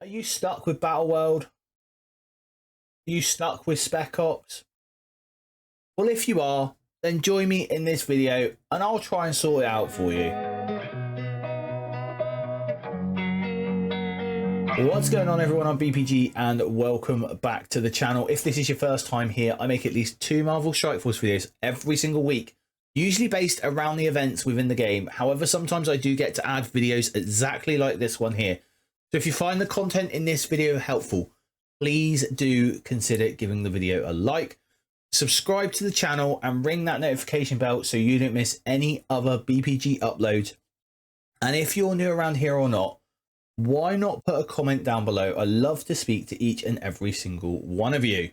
Are you stuck with Battleworld? Are you stuck with Spec Ops? Well, if you are, then join me in this video and I'll try and sort it out for you. What's going on, everyone? I'm BPG and welcome back to the channel. If this is your first time here, I make at least 2 Marvel Strike Force videos every single week, usually based around the events within the game. However, sometimes I do get to add videos exactly like this one here. So if you find the content in this video helpful, please do consider giving the video a like, subscribe to the channel and ring that notification bell so you don't miss any other BPG uploads. And if you're new around here or not, why not put a comment down below? I love to speak to each and every single one of you.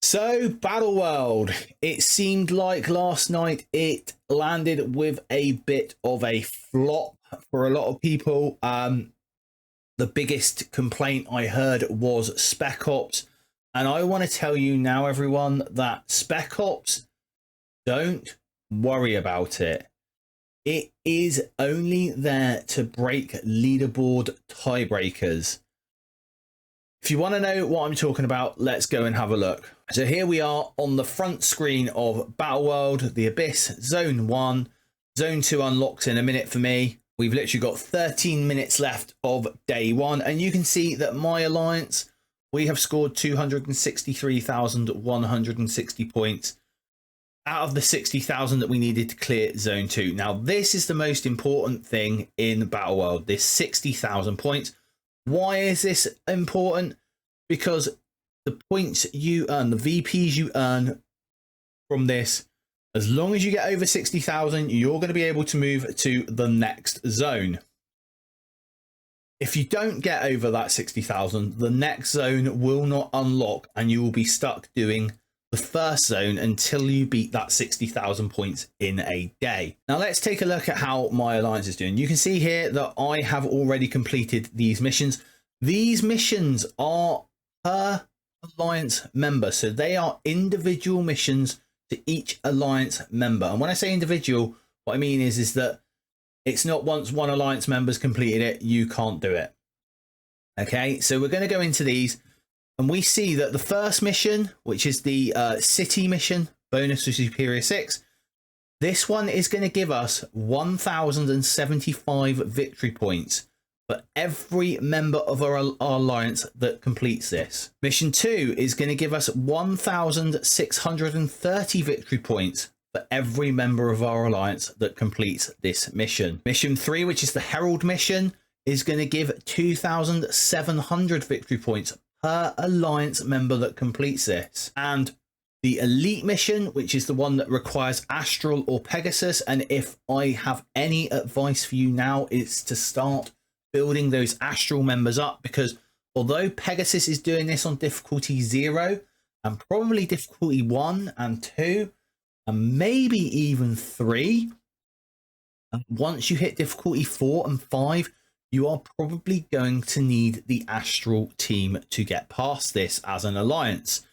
So Battleworld, it seemed like last night it landed with a bit of a flop for a lot of people. The biggest complaint I heard was Spec Ops, and I want to tell you now, everyone, that Spec Ops, don't worry about it. It is only there to break leaderboard tiebreakers. If you want to know what I'm talking about, let's go and have a look. So here we are on the front screen of Battleworld, the Abyss, Zone 1. Zone 2 unlocks in a minute for me. We've literally got 13 minutes left of day 1. And you can see that my alliance, we have scored 263,160 points out of the 60,000 that we needed to clear Zone 2. Now, this is the most important thing in Battleworld, this 60,000 points. Why is this important? Because the points you earn, the VPs you earn from this, as long as you get over 60,000, you're going to be able to move to the next zone. If you don't get over that 60,000, the next zone will not unlock and you will be stuck doing the first zone until you beat that 60,000 points in a day. Now let's take a look at how my alliance is doing. You can see here that I have already completed these missions. These missions are per alliance member, so they are individual missions to each alliance member. And when I say individual, what I mean is that it's not once one alliance member's completed it, you can't do it. Okay, so we're going to go into these. And we see that the first mission, which is the city mission, bonus to Superior 6, this one is going to give us 1,075 victory points for every member of our alliance that completes this. Mission 2 is going to give us 1,630 victory points for every member of our alliance that completes this mission. Mission 3, which is the Herald mission, is going to give 2,700 victory points per alliance member that completes this. And the elite mission, which is the one that requires Astral or Pegasus, and if I have any advice for you now, is to start building those Astral members up, because although Pegasus is doing this on difficulty 0 and probably difficulty 1 and 2 and maybe even 3, and once you hit difficulty 4 and 5, you are probably going to need the Astral team to get past this as an alliance.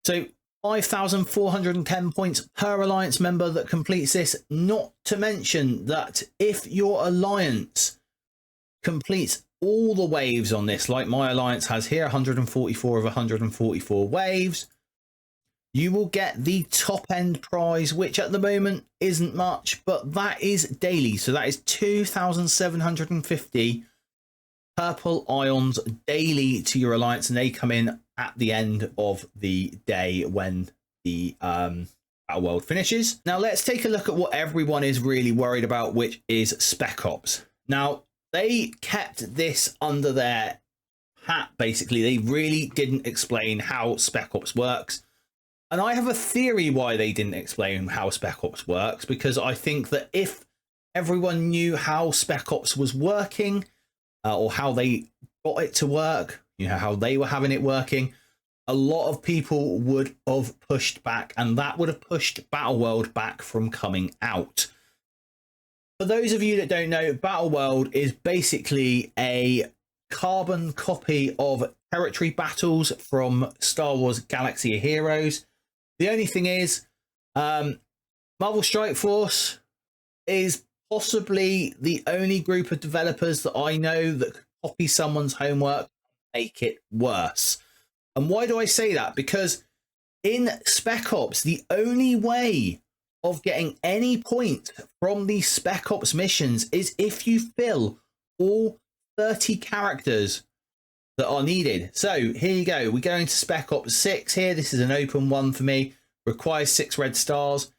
So 5,410 points per alliance member that completes this, not to mention that if your alliance completes all the waves on this, like my alliance has here, 144 of 144 waves, you will get the top end prize, which at the moment isn't much, but that is daily. So that is 2,750 purple ions daily to your alliance, and they come in at the end of the day when the Battleworld finishes. Now let's take a look at what everyone is really worried about, which is Spec Ops. Now they kept this under their hat, basically. They really didn't explain how Spec Ops works. And I have a theory why they didn't explain how Spec Ops works, because I think that if everyone knew how Spec Ops was working, or how they got it to work, you know, how they were having it working, a lot of people would have pushed back, and that would have pushed Battleworld back from coming out. For those of you that don't know, Battleworld is basically a carbon copy of territory battles from Star Wars Galaxy of Heroes. The only thing is, Marvel Strike Force is possibly the only group of developers that I know that copy someone's homework, make it worse. And why do I say that? Because in Spec Ops, the only way of getting any point from these Spec Ops missions is if you fill all 30 characters that are needed. So here you go. We go into Spec Ops 6 here. This is an open one for me. Requires 6 red stars.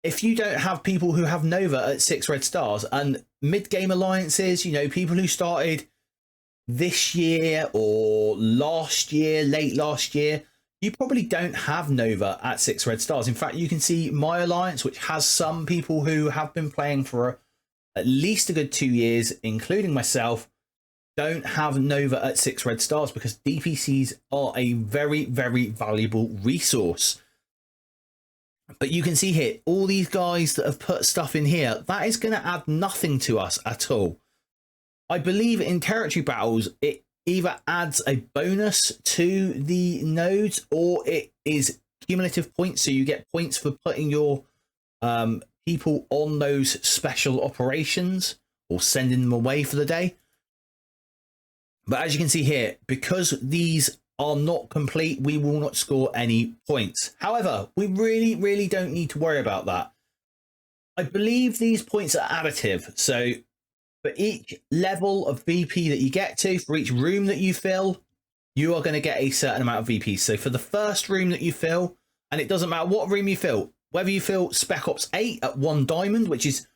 If you don't have people who have Nova at 6 red stars, and mid-game alliances, you know, people who started this year or last year, late last year, you probably don't have Nova at 6 red stars. In fact, you can see my alliance, which has some people who have been playing for at least a good 2 years, including myself, don't have Nova at 6 red stars because DPCs are a very, very valuable resource. But you can see here, all these guys that have put stuff in here, that is going to add nothing to us at all. I believe in territory battles, it either adds a bonus to the nodes or it is cumulative points. So you get points for putting your people on those special operations or sending them away for the day. But as you can see here, because these are not complete, we will not score any points. However, we really don't need to worry about that. I believe these points are additive. So for each level of VP that you get to, for each room that you fill, you are going to get a certain amount of VPs. So for the first room that you fill, and it doesn't matter what room you fill, whether you fill Spec Ops 8 at 1 diamond, which is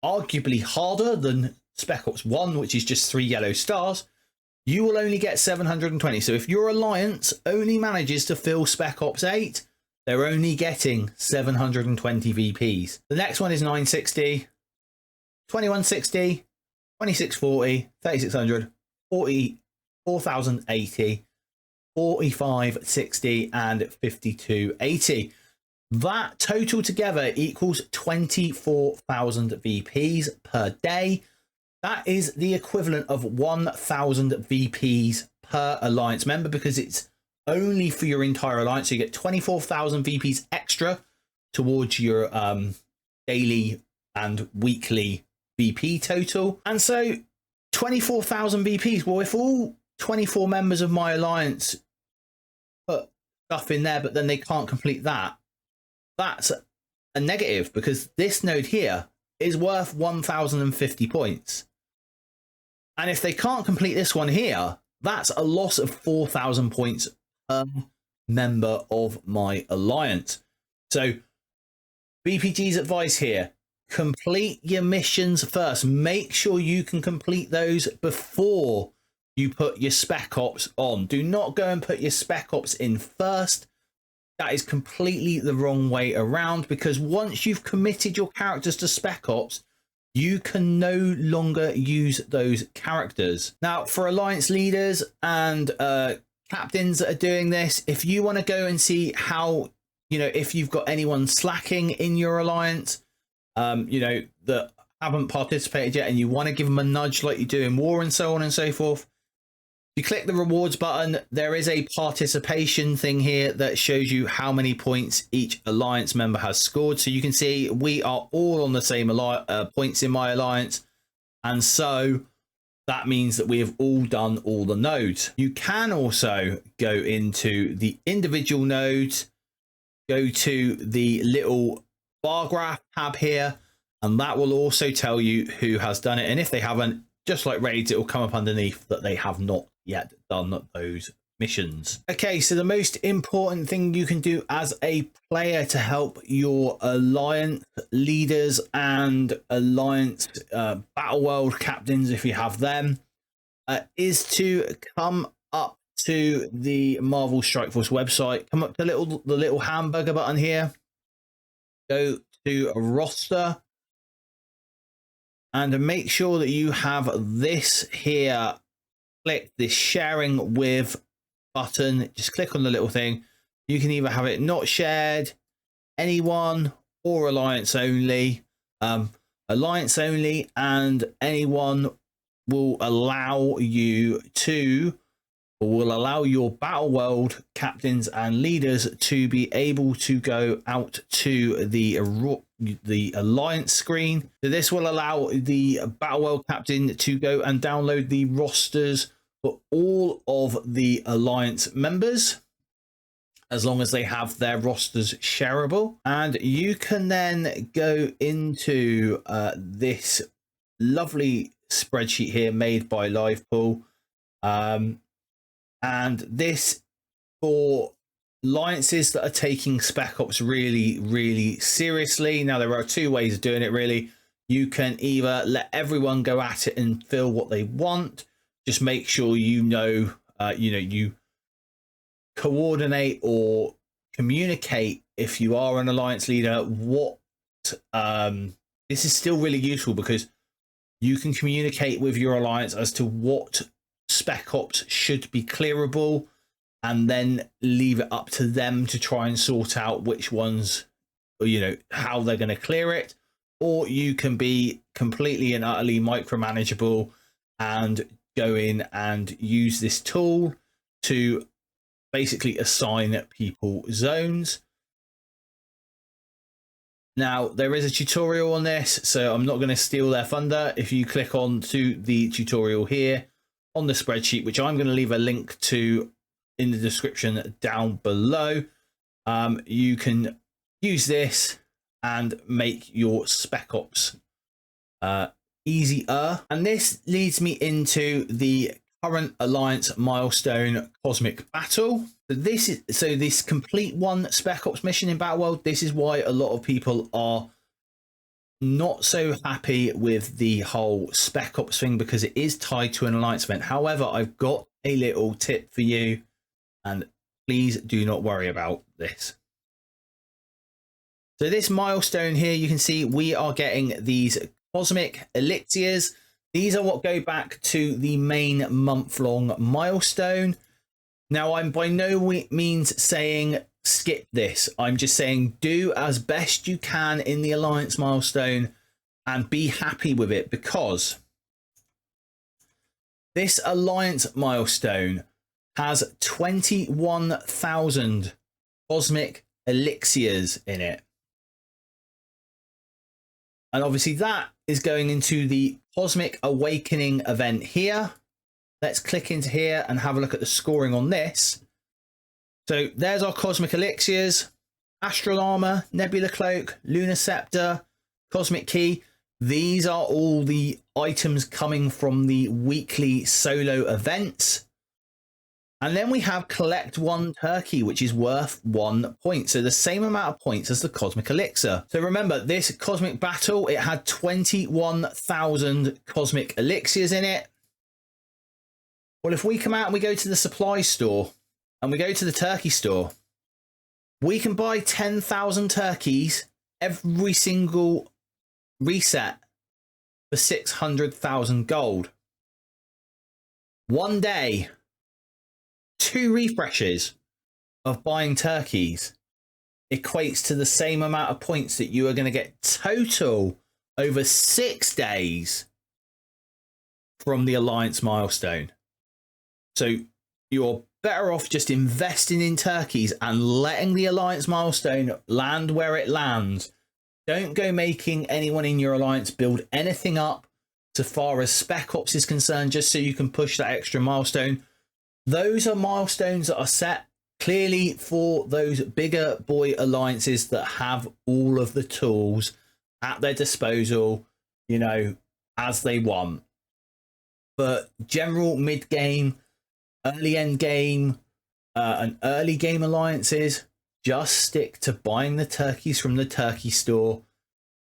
arguably harder than Spec Ops 1, which is just 3 yellow stars, you will only get 720. So if your alliance only manages to fill Spec Ops 8, they're only getting 720 VPs. The next one is 960, 2160, 2640, 3600, 4080, 4560, and 5280. That total together equals 24,000 VPs per day. That is the equivalent of 1,000 VPs per alliance member because it's only for your entire alliance. So you get 24,000 VPs extra towards your daily and weekly VP total. And so 24,000 VPs. Well, if all 24 members of my alliance put stuff in there, but then they can't complete that, that's a negative because this node here is worth 1,050 points. And if they can't complete this one here, that's a loss of 4,000 points per member of my alliance. So BPG's advice here, complete your missions first. Make sure you can complete those before you put your Spec Ops on. Do not go and put your Spec Ops in first. That is completely the wrong way around because once you've committed your characters to Spec Ops, you can no longer use those characters. Now, for alliance leaders and captains that are doing this, if you want to go and see how, you know, if you've got anyone slacking in your alliance, you know, that haven't participated yet and you want to give them a nudge like you do in war and so on and so forth, you click the rewards button. There is a participation thing here that shows you how many points each alliance member has scored. So you can see we are all on the same points in my alliance. And so that means that we have all done all the nodes. You can also go into the individual nodes, go to the little bar graph tab here, and that will also tell you who has done it. And if they haven't, just like raids, it will come up underneath that they have not yet done those missions. Okay, so the most important thing you can do as a player to help your alliance leaders and alliance Battleworld captains, if you have them, is to come up to the Marvel Strike Force website, come up to the little hamburger button here, go to a roster, and make sure that you have this here. Click this sharing with button. Just click on the little thing. You can either have it not shared, anyone, or alliance only. Alliance only, and anyone will allow you to, or will allow your Battleworld captains and leaders to be able to go out to the the alliance screen. So this will allow the Battleworld captain to go and download the rosters for all of the alliance members, as long as they have their rosters shareable. And you can then go into this lovely spreadsheet here made by Livepool. And this for alliances that are taking Spec Ops really, really seriously. Now, there are two ways of doing it, really. You can either let everyone go at it and fill what they want. Just make sure you coordinate or communicate, if you are an alliance leader, what this is still really useful, because you can communicate with your alliance as to what Spec Ops should be clearable, and then leave it up to them to try and sort out which ones, how they're going to clear it. Or you can be completely and utterly micromanageable and go in and use this tool to basically assign people zones. Now, there is a tutorial on this, so I'm not going to steal their thunder. If you click on to the tutorial here on the spreadsheet, which I'm going to leave a link to in the description down below, you can use this and make your Spec Ops easier. And this leads me into the current alliance milestone Cosmic Battle. So this complete one Spec Ops mission in Battleworld. This is why a lot of people are not so happy with the whole Spec Ops thing, because it is tied to an alliance event. However, I've got a little tip for you, and please do not worry about this. So this milestone here, you can see we are getting these Cosmic Elixirs. These are what go back to the main month-long milestone. Now, I'm by no means saying skip this. I'm just saying do as best you can in the alliance milestone and be happy with it, because this alliance milestone has 21,000 Cosmic Elixirs in it. And obviously that is going into the Cosmic Awakening event here. Let's click into here and have a look at the scoring on this. So there's our Cosmic Elixirs: Astral Armor, Nebula Cloak, Lunar Scepter, Cosmic Key. These are all the items coming from the weekly solo events. And then we have Collect 1 Turkey, which is worth 1 point. So the same amount of points as the Cosmic Elixir. So remember, this Cosmic Battle, it had 21,000 Cosmic Elixirs in it. Well, if we come out and we go to the supply store and we go to the turkey store, we can buy 10,000 turkeys every single reset for 600,000 gold. One day, 2 refreshes of buying turkeys equates to the same amount of points that you are going to get total over 6 days from the alliance milestone. So you're better off just investing in turkeys and letting the alliance milestone land where it lands. Don't go making anyone in your alliance build anything up so far as Spec Ops is concerned, just so you can push that extra milestone. Those are milestones that are set clearly for those bigger boy alliances that have all of the tools at their disposal, as they want. But general mid-game, early end game, and early game alliances, just stick to buying the turkeys from the turkey store.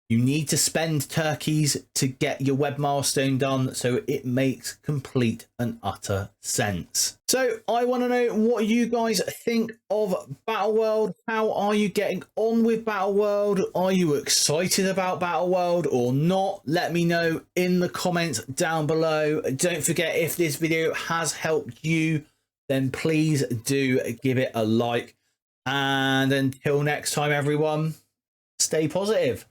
You need to spend turkeys to get your web milestone done, so it makes complete and utter sense. So I want to know what you guys think of Battleworld. How are you getting on with Battleworld? Are you excited about Battleworld or not? Let me know in the comments down below. Don't forget, if this video has helped you, then please do give it a like. And until next time, everyone, stay positive.